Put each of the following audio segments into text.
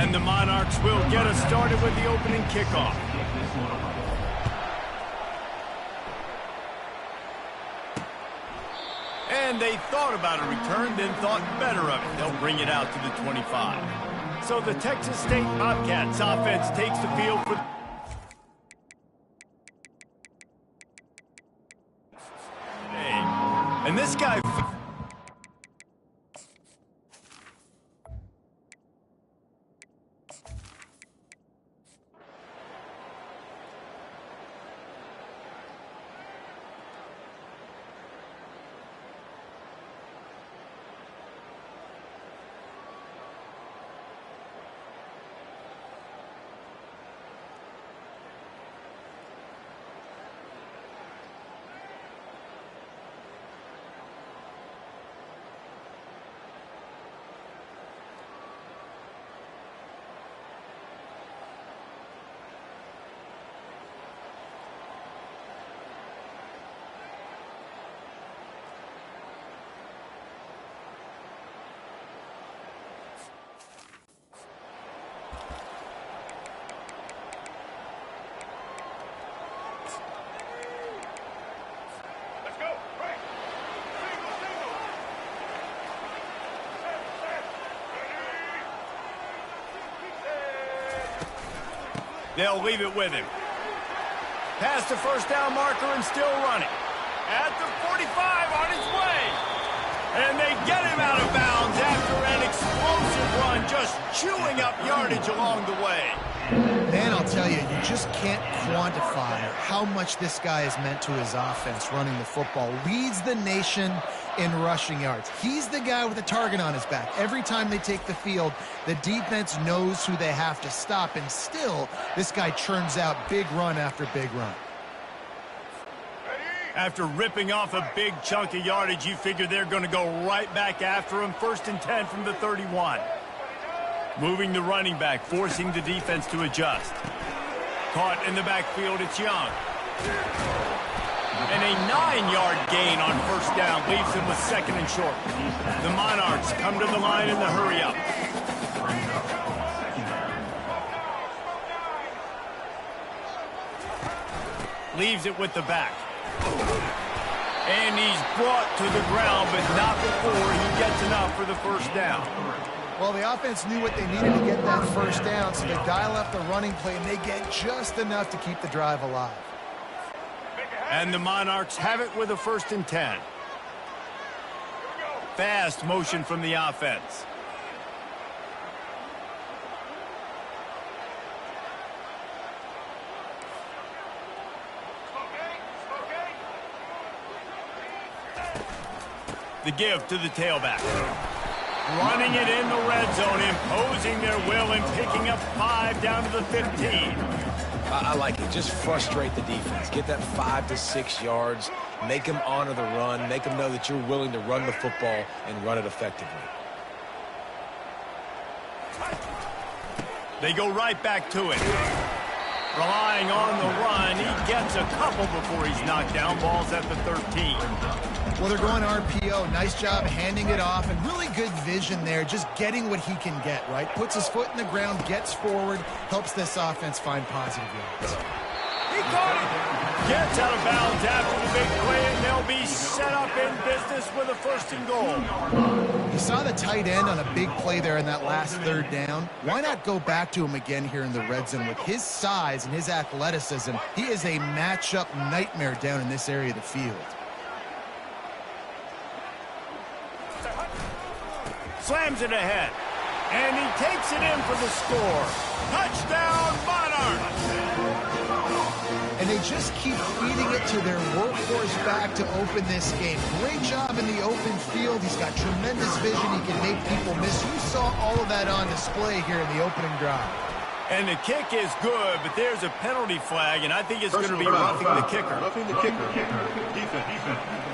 And the Monarchs will get us started with the opening kickoff. And they thought about a return, then thought better of it. They'll bring it out to the 25. So the Texas State Bobcats offense takes the field for... And this guy... They'll leave it with him. Past the first down marker and still running. At the 45 on his way. And they get him out of bounds after an explosive run, just chewing up yardage along the way. Man, I'll tell you, you just can't quantify how much this guy has meant to his offense running the football. Leads the nation in rushing yards. He's the guy with the target on his back. Every time they take the field, the defense knows who they have to stop, and still, this guy churns out big run after big run. After ripping off a big chunk of yardage, you figure they're going to go right back after him. 1st and 10 from the 31. Moving the running back, forcing the defense to adjust. Caught in the backfield, it's Young. And a 9-yard gain on 1st down leaves him with 2nd and short. The Monarchs come to the line in the hurry-up. Leaves it with the back. And he's brought to the ground, but not before he gets enough for the 1st down. Well, the offense knew what they needed to get that 1st down, so they dial up the running play, and they get just enough to keep the drive alive. And the Monarchs have it with a 1st and 10. Fast motion from the offense. The give to the tailback. Running it in the red zone, imposing their will and picking up 5 down to the 15. I like it. Just frustrate the defense. Get that 5 to 6 yards. Make them honor the run. Make them know that you're willing to run the football and run it effectively. They go right back to it. Relying on the run, he gets a couple before he's knocked down. Ball's at the 13. Well, they're going RPO. Nice job handing it off, and really good vision there, just getting what he can get, right? Puts his foot in the ground, gets forward, helps this offense find positive yards. He caught it! Gets out of bounds after the big play, and they'll be set up in business with a 1st and goal. You saw the tight end on a big play there in that last 3rd down. Why not go back to him again here in the red zone? With his size and his athleticism, he is a matchup nightmare down in this area of the field. Slams it ahead, and he takes it in for the score. Touchdown, Monarchs! And they just keep feeding it to their workhorse back to open this game. Great job in the open field. He's got tremendous vision. He can make people miss. You saw all of that on display here in the opening drive. And the kick is good, but there's a penalty flag, and I think it's going to be roughing the kicker. Roughing the kicker. Defense.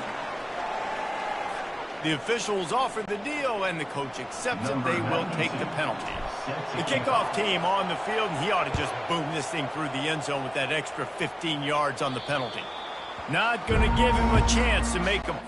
The officials offer the deal, and the coach accepts it. They will take the penalty. The kickoff team on the field, and he ought to just boom this thing through the end zone with that extra 15 yards on the penalty. Not going to give him a chance to make a...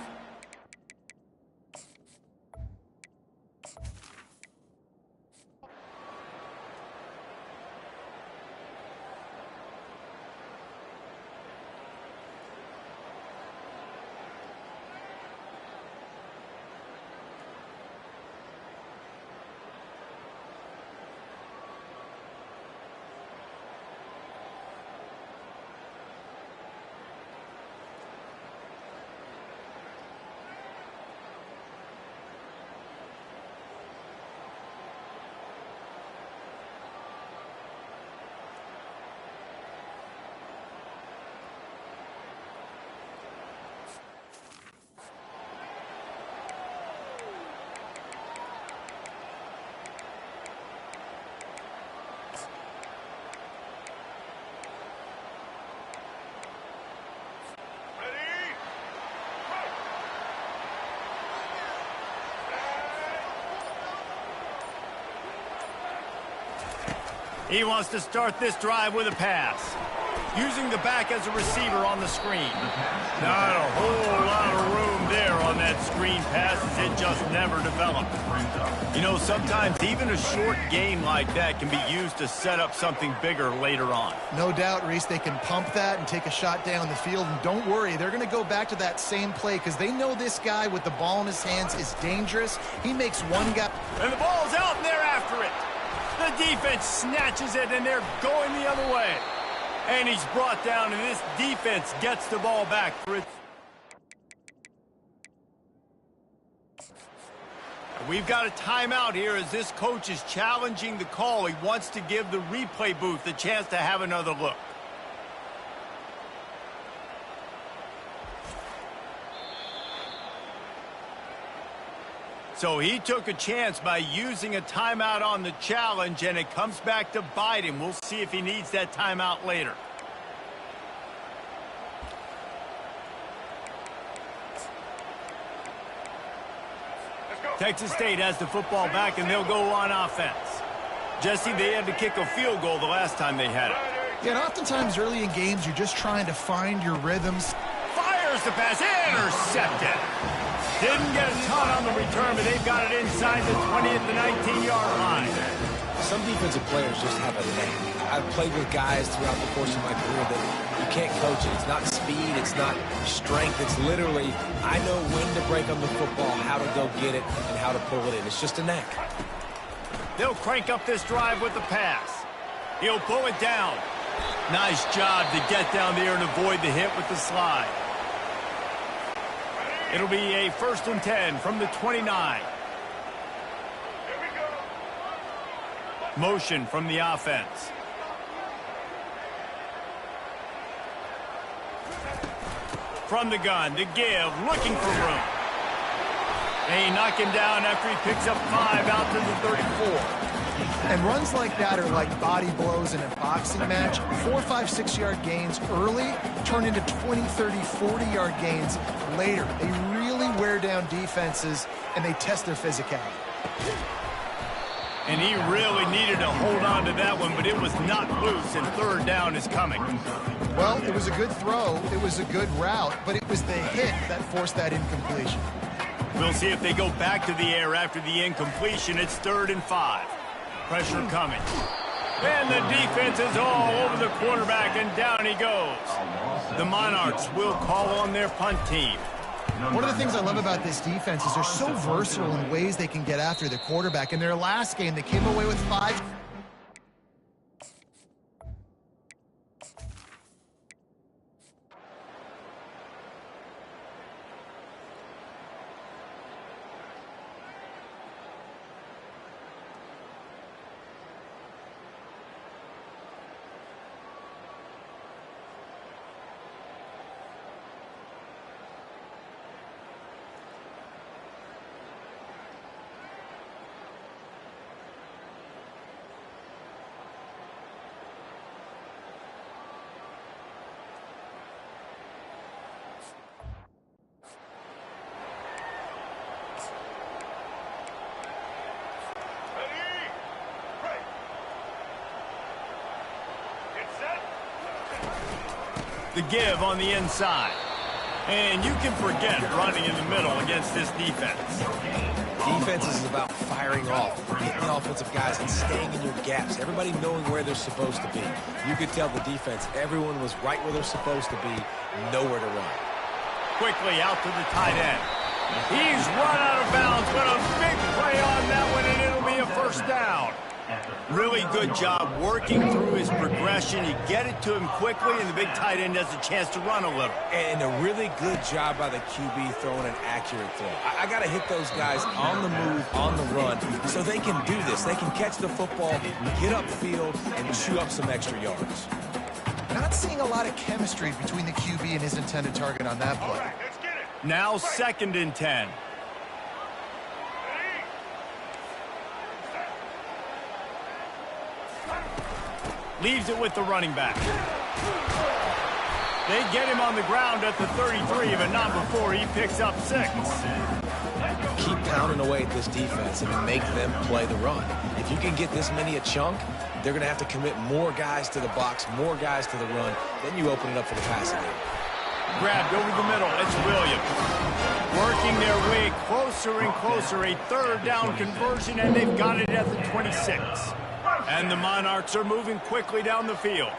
He wants to start this drive with a pass. Using the back as a receiver on the screen. Not a whole lot of room there on that screen pass as it just never developed. You know, sometimes even a short game like that can be used to set up something bigger later on. No doubt, Reese, they can pump that and take a shot down the field. And don't worry, they're going to go back to that same play because they know this guy with the ball in his hands is dangerous. He makes one guy. And the ball's out and they're after it. The defense snatches it and they're going the other way. And he's brought down, and this defense gets the ball back for it. We've got a timeout here as this coach is challenging the call. He wants to give the replay booth a chance to have another look. So he took a chance by using a timeout on the challenge, and it comes back to bite him. We'll see if he needs that timeout later. Texas State has the football back, and they'll go on offense. Jesse, they had to kick a field goal the last time they had it. Yeah, and oftentimes early in games, you're just trying to find your rhythms. Fires the pass, intercepted. Didn't get a ton on the return, but they've got it inside the 20 at the 19-yard line. Some defensive players just have a knack. I've played with guys throughout the course of my career that you can't coach it. It's not speed, it's not strength. It's literally, I know when to break on the football, how to go get it, and how to pull it in. It's just a knack. They'll crank up this drive with the pass. He'll pull it down. Nice job to get down there and avoid the hit with the slide. It'll be a 1st and 10 from the 29. Motion from the offense. From the gun, to give, looking for room. They knock him down after he picks up 5 out to the 34. And runs like that are like body blows in a boxing match. 4, 5, 6-yard gains early turn into 20, 30, 40-yard gains later. They really wear down defenses, and they test their physicality. And he really needed to hold on to that one, but it was not loose, and 3rd down is coming. Well, it was a good throw. It was a good route, but it was the hit that forced that incompletion. We'll see if they go back to the air after the incompletion. It's 3rd and 5. Pressure coming. And the defense is all over the quarterback, and down he goes. The Monarchs will call on their punt team. One of the things I love about this defense is they're so versatile in ways they can get after the quarterback. In their last game, they came away with 5. The give on the inside. And you can forget running in the middle against this defense. Defense is about firing off, hitting the offensive guys, and staying in your gaps. Everybody knowing where they're supposed to be. You could tell the defense, everyone was right where they're supposed to be, nowhere to run. Quickly out to the tight end. He's run out of bounds, but a big play on that one, and it'll be a 1st down. Really good job working through his progression. You get it to him quickly, and the big tight end has a chance to run a little. And a really good job by the QB throwing an accurate throw. I got to hit those guys on the move, on the run, so they can do this. They can catch the football, get upfield, and chew up some extra yards. Not seeing a lot of chemistry between the QB and his intended target on that play. Now 2nd and 10. Leaves it with the running back. They get him on the ground at the 33, but not before he picks up 6. Keep pounding away at this defense and make them play the run. If you can get this many a chunk, they're going to have to commit more guys to the box, more guys to the run. Then you open it up for the passing game. Grabbed over the middle. It's Williams. Working their way closer and closer. A third down conversion, and they've got it at the 26. And the Monarchs are moving quickly down the field.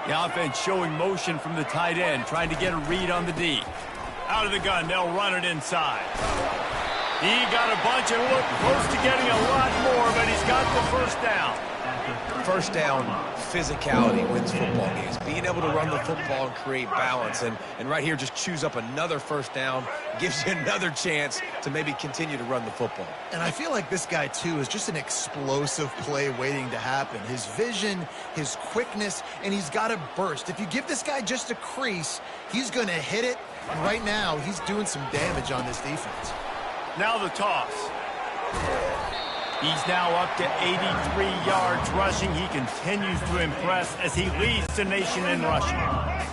The offense showing motion from the tight end, trying to get a read on the D. Out of the gun, they'll run it inside. He got a bunch and looked close to getting a lot more, but he's got the first down. First down, physicality wins football games. Being able to run the football and create balance. And right here, just choose up another first down, gives you another chance to maybe continue to run the football. And I feel like this guy, too, is just an explosive play waiting to happen. His vision, his quickness, and he's got a burst. If you give this guy just a crease, he's going to hit it. And right now, he's doing some damage on this defense. Now the toss. He's now up to 83 yards rushing. He continues to impress as he leads the nation in rushing.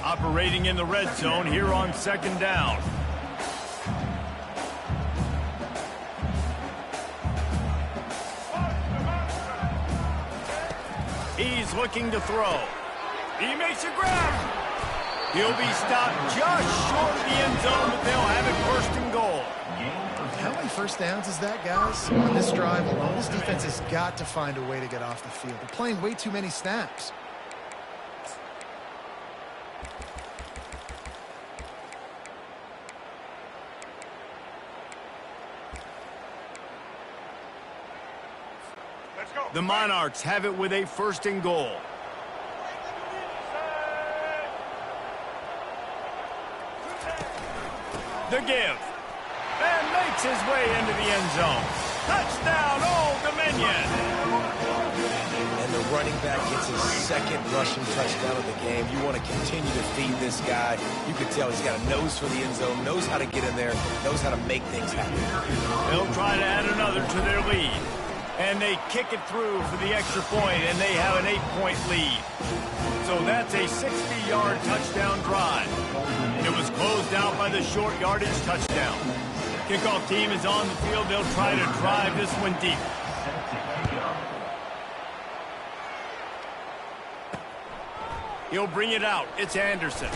Operating in the red zone here on second down. He's looking to throw. He makes a grab. He'll be stopped just short of the end zone, but they'll have it first and goal. How many first downs is that, guys? On this drive alone, this defense has got to find a way to get off the field. They're playing way too many snaps. Let's go. The Monarchs have it with a first and goal. The give. And makes his way into the end zone. Touchdown, Old Dominion. And the running back gets his second rushing touchdown of the game. You want to continue to feed this guy. You can tell he's got a nose for the end zone, knows how to get in there, knows how to make things happen. They'll try to add another to their lead. And they kick it through for the extra point, and they have an 8-point lead. So that's a 60-yard touchdown drive. It was closed out by the short yardage touchdown. Kickoff team is on the field. They'll try to drive this one deep. He'll bring it out. It's Anderson.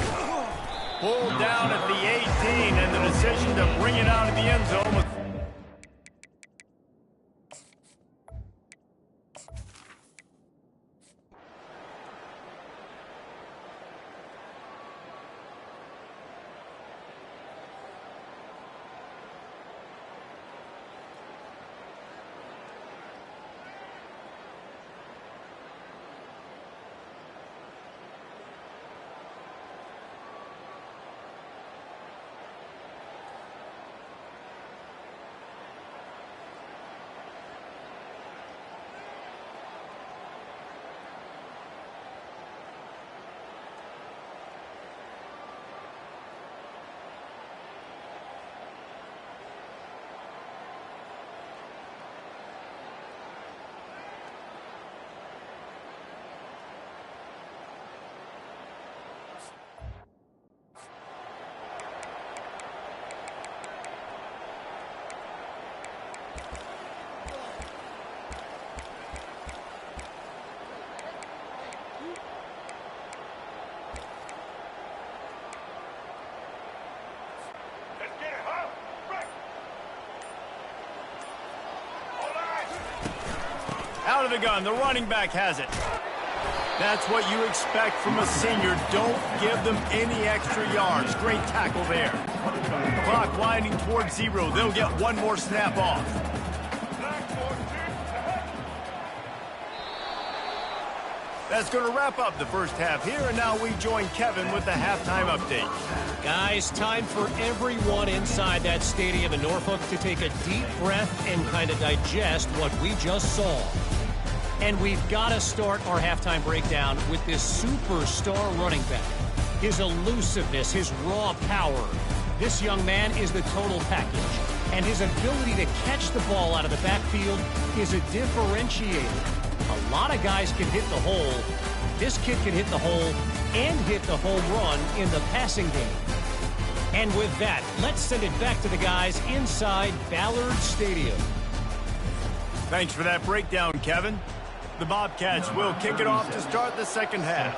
Pulled down at the 18, and the decision to bring it out of the end zone was... Out of the gun, the running back has it. That's what you expect from a senior. Don't give them any extra yards. Great tackle there. Clock winding towards 0. They'll get one more snap off. That's going to wrap up the first half here, and now we join Kevin with the halftime update. Guys, time for everyone inside that stadium in Norfolk to take a deep breath and kind of digest what we just saw. And we've got to start our halftime breakdown with this superstar running back. His elusiveness, his raw power. This young man is the total package. And his ability to catch the ball out of the backfield is a differentiator. A lot of guys can hit the hole. This kid can hit the hole and hit the home run in the passing game. And with that, let's send it back to the guys inside Ballard Stadium. Thanks for that breakdown, Kevin. The Bobcats will kick it off to start the second half.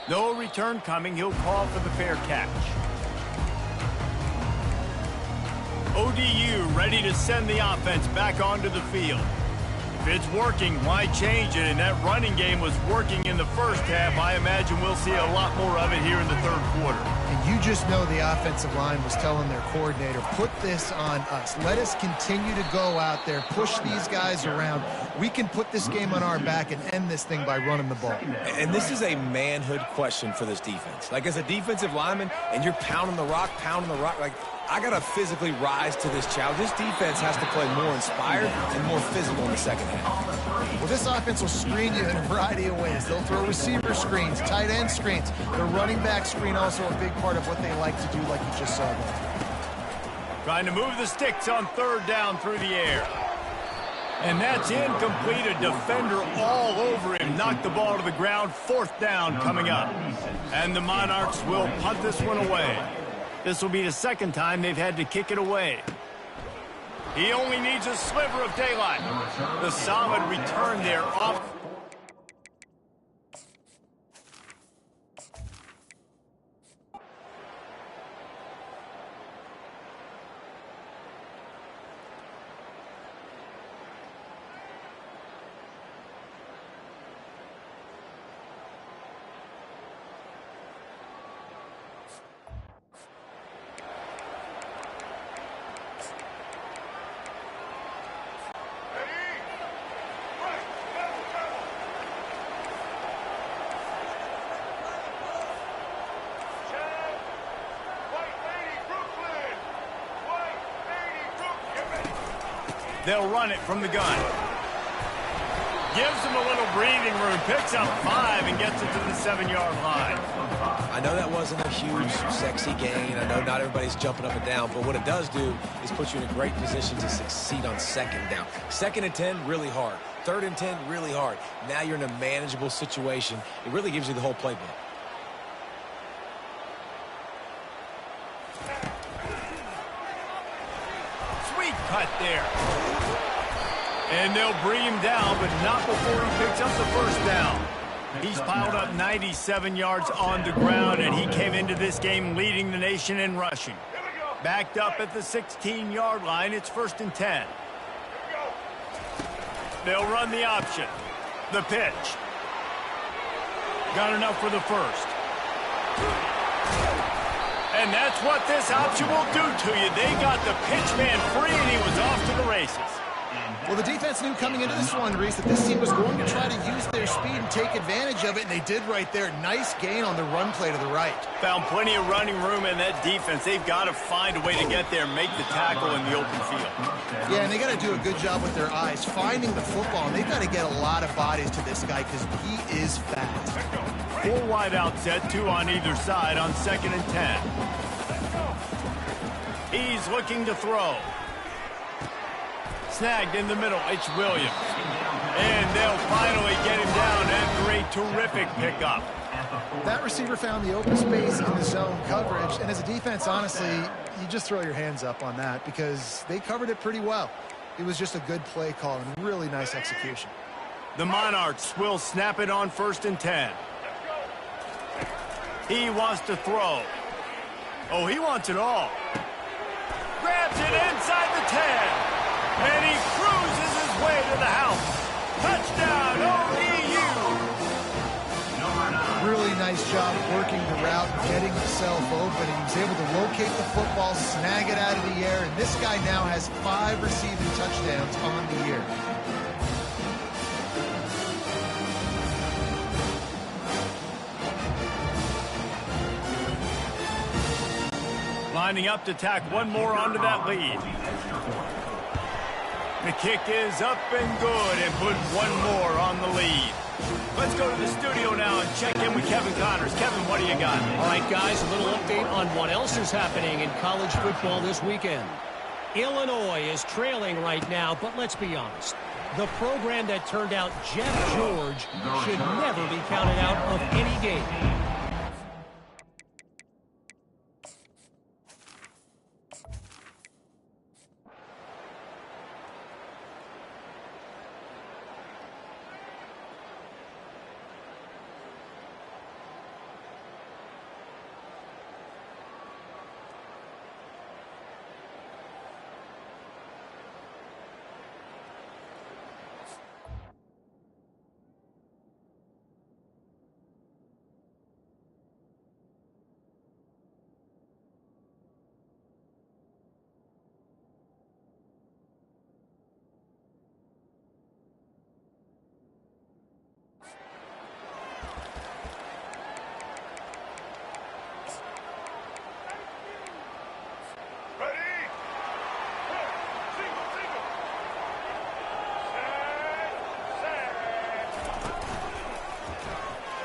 No return coming. He'll call for the fair catch. ODU ready to send the offense back onto the field. If it's working, why change it? And that running game was working in the first half. I imagine we'll see a lot more of it here in the third quarter. And you just know the offensive line was telling their coordinator, put this on us. Let us continue to go out there, push these guys around. We can put this game on our back and end this thing by running the ball. And this is a manhood question for this defense. Like, as a defensive lineman, and you're pounding the rock, like, I got to physically rise to this challenge. This defense has to play more inspired and more physical in the second half. Well, this offense will screen you in a variety of ways. They'll throw receiver screens, tight end screens. The running back screen also a big part of what they like to do, like you just saw there. Trying to move the sticks on third down through the air. And that's incomplete. A defender all over him. Knocked the ball to the ground. Fourth down coming up. And the Monarchs will punt this one away. This will be the second time they've had to kick it away. He only needs a sliver of daylight. The solid return there off. They'll run it from the gun. Gives them a little breathing room. Picks up 5 and gets it to the 7-yard line. I know that wasn't a huge, sexy gain. I know not everybody's jumping up and down, but what it does do is put you in a great position to succeed on second down. 2nd and 10, really hard. 3rd and 10, really hard. Now you're in a manageable situation. It really gives you the whole playbook. Sweet cut there. And they'll bring him down, but not before he picks up the first down. He's piled up 97 yards on the ground, and he came into this game leading the nation in rushing. Backed up at the 16-yard line, it's 1st and 10. They'll run the option. The pitch. Got enough for the first. And that's what this option will do to you. They got the pitch man free, and he was off to the races. Well, the defense knew coming into this one, Reese, that this team was going to try to use their speed and take advantage of it, and they did right there. Nice gain on the run play to the right. Found plenty of running room in that defense. They've got to find a way to get there, make the tackle in the open field. Yeah, and they got to do a good job with their eyes, finding the football, and they've got to get a lot of bodies to this guy because he is fast. 4 wide out set, 2 on either side on 2nd and 10. He's looking to throw. Snagged in the middle, it's Williams. And they'll finally get him down after a terrific pickup. That receiver found the open space in the zone coverage, and as a defense, honestly, you just throw your hands up on that because they covered it pretty well. It was just a good play call and really nice execution. The Monarchs will snap it on 1st and 10. He wants to throw. Oh, he wants it all. Grabs it inside the 10. And he cruises his way to the house. Touchdown, ODU. Really nice job working the route, getting himself open. He was able to locate the football, snag it out of the air, and this guy now has 5 receiving touchdowns on the year. Lining up to tack one more onto that lead. The kick is up and good and put one more on the lead. Let's go to the studio now and check in with Kevin Connors. Kevin, what do you got? All right, guys, a little update on what else is happening in college football this weekend. Illinois is trailing right now, but let's be honest. The program that turned out Jeff George should never be counted out of any game.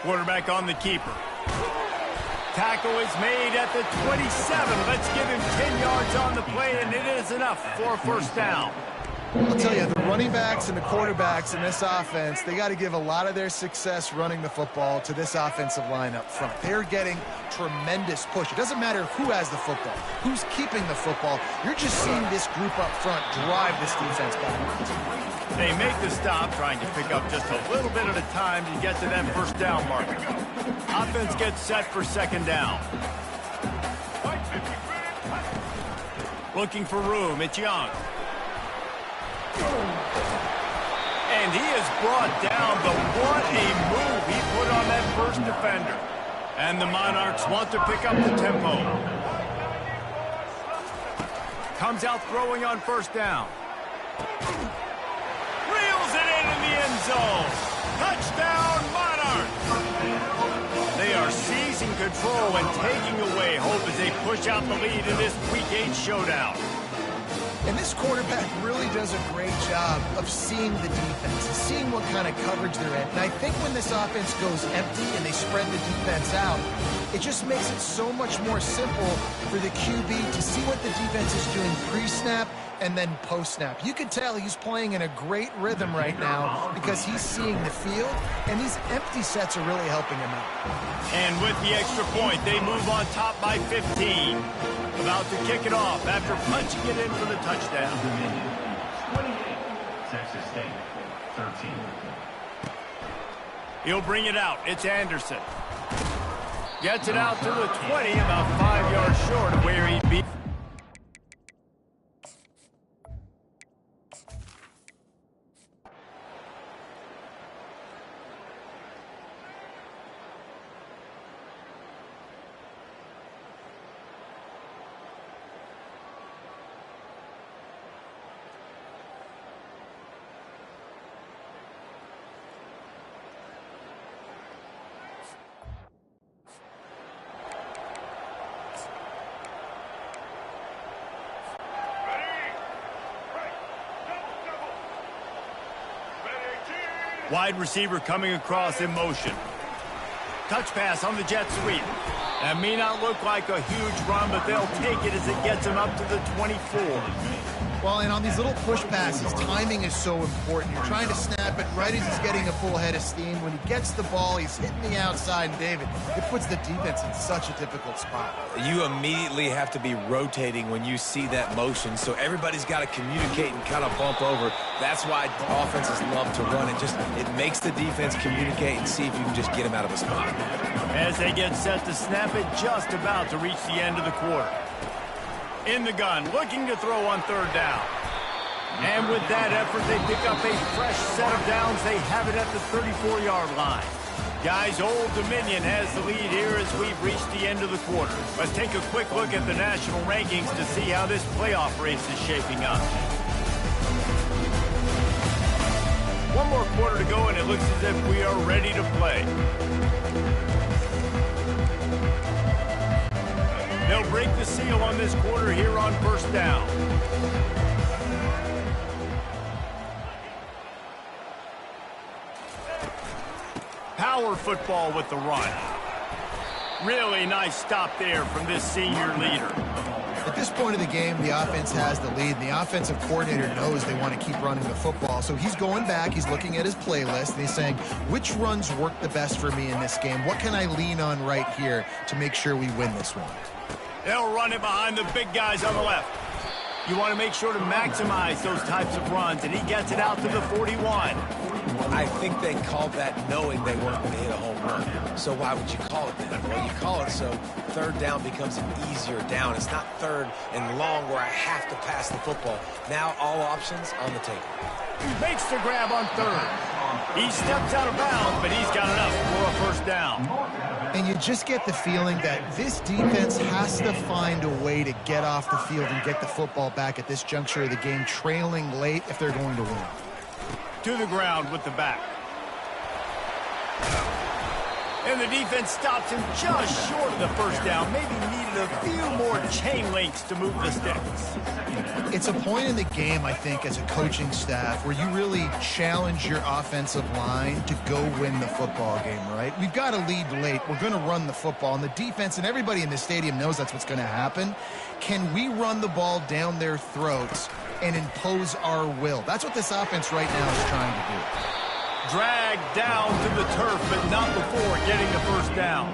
Quarterback on the keeper. Tackle is made at the 27. Let's give him 10 yards on the play, and it is enough for a first down. I'll tell you, the running backs and the quarterbacks in this offense, they got to give a lot of their success running the football to this offensive line up front. They're getting tremendous push. It doesn't matter who has the football, who's keeping the football. You're just seeing this group up front drive this defense backwards. They make the stop, trying to pick up just a little bit at a time to get to that first down marker. Offense gets set for second down. Looking for room, it's Young. And he is brought down, but what a move he put on that first defender. And the Monarchs want to pick up the tempo. Comes out throwing on first down. Reels it into the end zone. Touchdown, Monarchs! They are seizing control and taking away hope as they push out the lead in this Week 8 showdown. And this quarterback really does a great job of seeing the defense, seeing what kind of coverage they're in. And I think when this offense goes empty and they spread the defense out, it just makes it so much more simple for the QB to see what the defense is doing pre-snap and then post-snap. You can tell he's playing in a great rhythm right now because he's seeing the field, and these empty sets are really helping him out. And with the extra point, they move on top by 15. About to kick it off after punching it in for the touchdown. 28, Texas State, 13. He'll bring it out. It's Anderson. Gets it out to the 20, about 5 yards short of where he'd be. Wide receiver coming across in motion. Touch pass on the jet sweep. That may not look like a huge run, but they'll take it as it gets him up to the 24. Well, and on these little push passes, timing is so important. You're trying to snap it right as he's getting a full head of steam. When he gets the ball, he's hitting the outside, and David, it puts the defense in such a difficult spot. You immediately have to be rotating when you see that motion, so everybody's got to communicate and kind of bump over. That's why offenses love to run it. It makes the defense communicate and see if you can just get him out of a spot. As they get set to snap it, just about to reach the end of the quarter. In the gun, looking to throw on third down. And with that effort, they pick up a fresh set of downs. They have it at the 34-yard line. Guys, Old Dominion has the lead here as we've reached the end of the quarter. Let's take a quick look at the national rankings to see how this playoff race is shaping up. One more quarter to go, and it looks as if we are ready to play. They'll break the seal on this quarter here on first down. Power football with the run. Really nice stop there from this senior leader. At this point of the game, the offense has the lead. The offensive coordinator knows they want to keep running the football. So he's going back, he's looking at his playlist, and he's saying, which runs work the best for me in this game? What can I lean on right here to make sure we win this one? They'll run it behind the big guys on the left. You want to make sure to maximize those types of runs, and he gets it out to the 41. I think they called that knowing they weren't going to hit a home run. So why would you call it that? Well, you call it so third down becomes an easier down. It's not third and long where I have to pass the football. Now all options on the table. Makes the grab on third. He steps out of bounds, but he's got enough for a first down. And you just get the feeling that this defense has to find a way to get off the field and get the football back at this juncture of the game, trailing late if they're going to win. To the ground with the back. And the defense stops him just short of the first down. Maybe needed a few more chain links to move the sticks. It's a point in the game, I think, as a coaching staff where you really challenge your offensive line to go win the football game, right? We've got to lead late. We're going to run the football. And the defense and everybody in the stadium knows that's what's going to happen. Can we run the ball down their throats and impose our will? That's what this offense right now is trying to do. Dragged down to the turf, but not before getting the first down.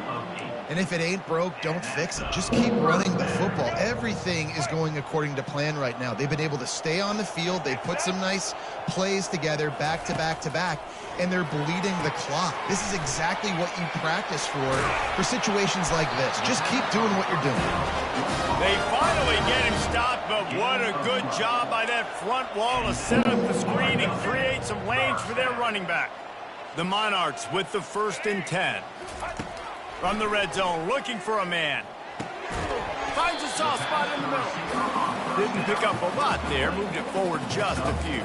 And if it ain't broke, don't fix it. Just keep running the football. Everything is going according to plan right now. They've been able to stay on the field. They've put some nice plays together back to back to back, and they're bleeding the clock. This is exactly what you practice for situations like this. Just keep doing what you're doing. They finally get him stopped, but what a good job by that front wall to set up the screen and create some lanes for their running back. The Monarchs with the 1st and 10. From the red zone, looking for a man. Finds a soft spot in the middle. Didn't pick up a lot there, moved it forward just a few.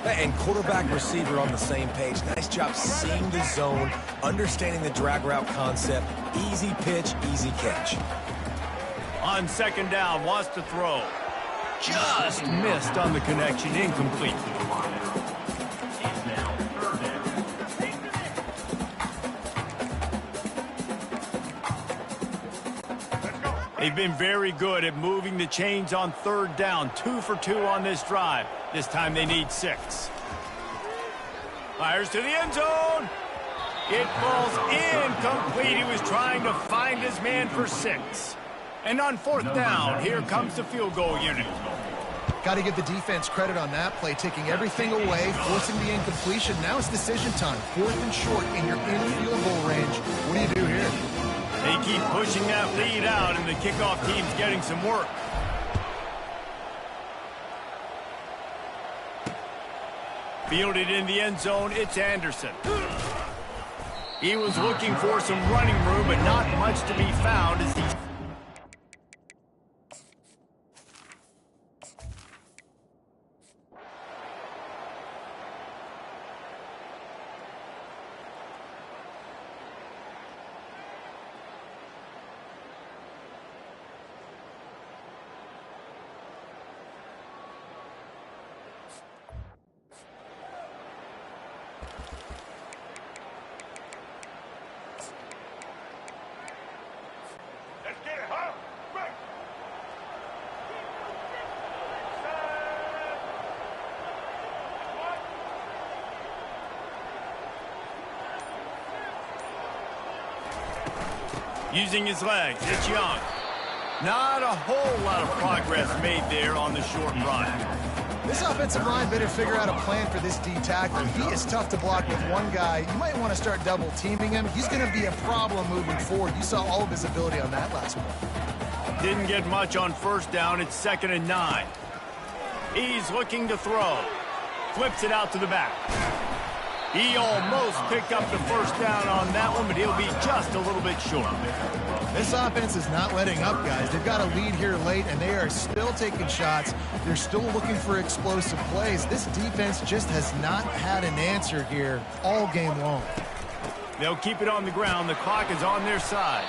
And quarterback receiver on the same page. Nice job seeing the zone, understanding the drag route concept. Easy pitch, easy catch. On 2nd down, wants to throw. Just missed on the connection, incomplete. They've been very good at moving the chains on 3rd down. 2 for 2 on this drive. This time they need 6. Fires to the end zone. It falls incomplete. He was trying to find his man for 6. And on 4th down, here comes the field goal unit. Got to give the defense credit on that play, taking everything away, forcing the incompletion. Now it's decision time. 4th and short, and you're in field goal range. What do you do here? They keep pushing that lead out, and the kickoff team's getting some work. Fielded in the end zone, it's Anderson. He was looking for some running room, but not much to be found as he... Using his legs, it's Young. Not a whole lot of progress made there on the short run. This offensive line better figure out a plan for this D tackle. He is tough to block with one guy. You might want to start double teaming him. He's going to be a problem moving forward. You saw all of his ability on that last one. Didn't get much on 1st down. It's 2nd and 9. He's looking to throw. Flips it out to the back. He almost picked up the 1st down on that one, but he'll be just a little bit short. This offense is not letting up, guys. They've got a lead here late, and they are still taking shots. They're still looking for explosive plays. This defense just has not had an answer here all game long. They'll keep it on the ground. The clock is on their side.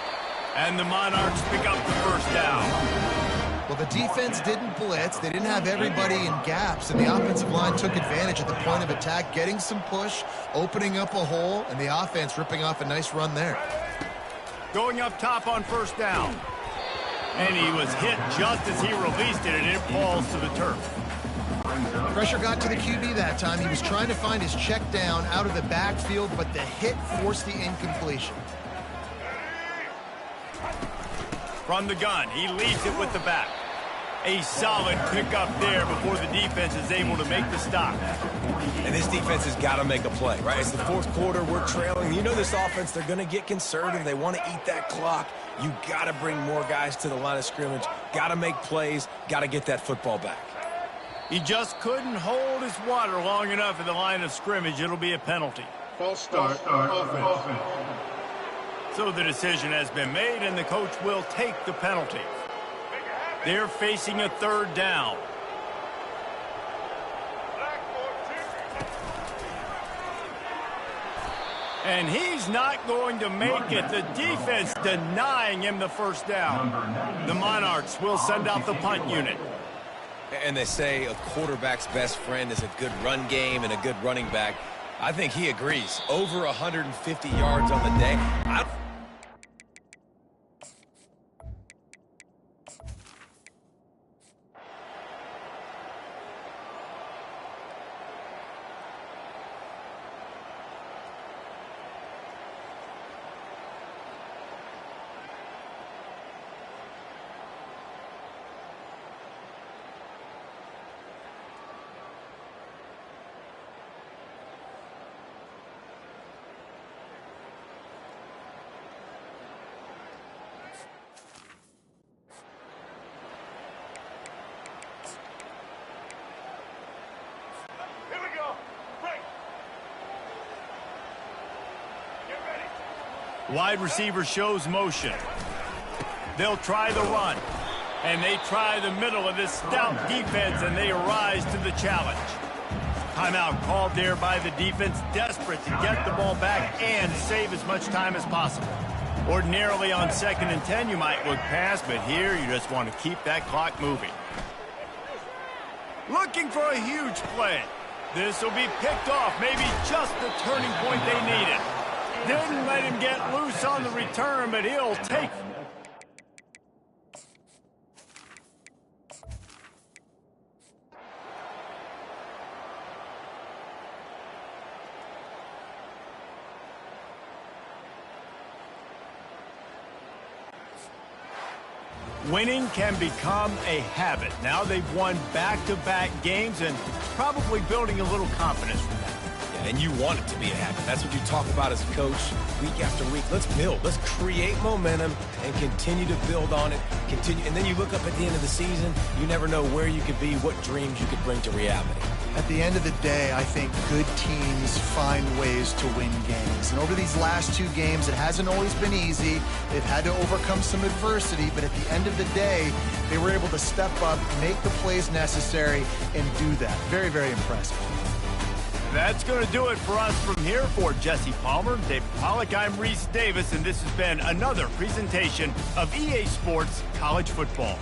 And the Monarchs pick up the 1st down. Well, the defense didn't blitz. They didn't have everybody in gaps, and the offensive line took advantage at the point of attack, getting some push, opening up a hole, and the offense ripping off a nice run there. Going up top on 1st down. And he was hit just as he released it, and it falls to the turf. Pressure got to the QB that time. He was trying to find his check down out of the backfield, but the hit forced the incompletion. From the gun, he leaves it with the back. A solid pickup there before the defense is able to make the stop. And this defense has got to make a play, right? It's the 4th quarter. We're trailing. You know this offense, they're going to get conservative. They want to eat that clock. You got to bring more guys to the line of scrimmage. Got to make plays. Got to get that football back. He just couldn't hold his water long enough at the line of scrimmage. It'll be a penalty. False start, offense. So the decision has been made, and the coach will take the penalty. They're facing a 3rd down. And he's not going to make it. The defense denying him the first down. The Monarchs will send out the punt unit. And they say a quarterback's best friend is a good run game and a good running back. I think he agrees. Over 150 yards on the day. Wide receiver shows motion. They'll try the run. And they try the middle of this stout defense, and they rise to the challenge. Timeout called there by the defense, desperate to get the ball back and save as much time as possible. Ordinarily on 2nd and 10, you might look past, but here you just want to keep that clock moving. Looking for a huge play. This will be picked off, maybe just the turning point they needed. Didn't let him get loose on the return, but he'll take it. Winning can become a habit. Now they've won back-to-back games and probably building a little confidence from that. And you want it to be a habit. That's what you talk about as a coach week after week. Let's build. Let's create momentum and continue to build on it. Continue, and then you look up at the end of the season, you never know where you could be, what dreams you could bring to reality. At the end of the day, I think good teams find ways to win games. And over these last 2 games, it hasn't always been easy. They've had to overcome some adversity, but at the end of the day, they were able to step up, make the plays necessary, and do that. Very, very impressive. That's going to do it for us from here. For Jesse Palmer, David Pollack, I'm Reese Davis, and this has been another presentation of EA Sports College Football.